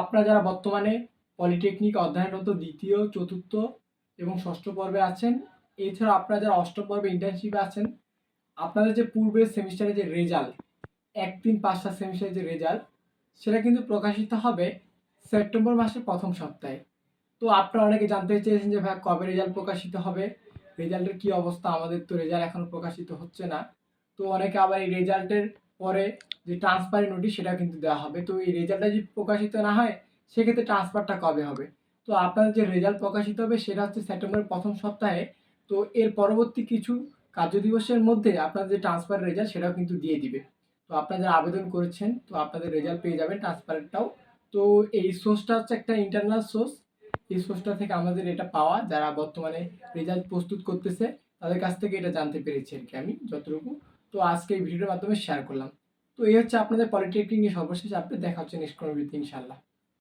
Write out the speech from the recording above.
আপনারা যারা বর্তমানে পলিটেকনিক অধ্যয়নরত দ্বিতীয়, চতুর্থ এবং ষষ্ঠ পর্বে আছেন, এছাড়া আপনারা যারা অষ্টম পর্বে ইন্টার্নশিপে আছেন, আপনাদের যে পূর্বের সেমিস্টারের যে রেজাল্ট ১, ৩, ৫, ৭ সেমিস্টারের যে রেজাল্ট সেটা কিন্তু প্রকাশিত হবে সেপ্টেম্বর মাসের প্রথম সপ্তাহে। তো আপনারা অনেকে জানতে চেয়েছেন যে ভাইয়া কবে রেজাল্ট প্রকাশিত হবে, রেজাল্টের কী অবস্থা? আমাদের তো রেজাল্ট এখনও প্রকাশিত হচ্ছে না। তো অনেকে আবার এই রেজাল্টের পরে যে ট্রান্সফারের নোটিশ সেটা কিন্তু দেওয়া হবে। তো এই রেজাল্টটা যদি প্রকাশিত না হয় সেক্ষেত্রে ট্রান্সফারটা কবে হবে? তো আপনাদের যে রেজাল্ট প্রকাশিত হবে সেটা হচ্ছে সেপ্টেম্বরের প্রথম সপ্তাহে। তো এর পরবর্তী কিছু কার্যদিবসের মধ্যে আপনাদের যে ট্রান্সফার রেজাল্ট সেটাও কিন্তু দিয়ে দিবে। তো আপনারা যারা আবেদন করেছেন তো আপনাদের রেজাল্ট পেয়ে যাবেন ট্রান্সফারেরটাও। তো এই সোর্সটা হচ্ছে একটা ইন্টারনাল সোর্স। এই সোর্সটা থেকে আমাদের এটা পাওয়া, যারা বর্তমানে রেজাল্ট প্রস্তুত করতেছে তাদের কাছ থেকে এটা জানতে পেরেছি আর কি আমি যতটুকু। তো আজকে এই ভিডিওর মাধ্যমে শেয়ার করলাম। তো এই হচ্ছে আপনাদের পলিটেকনিক নিয়ে সর্বশেষ আপডেট। দেখা হচ্ছে নেক্সট কোনো ভিডিওতে ইনশাআল্লাহ।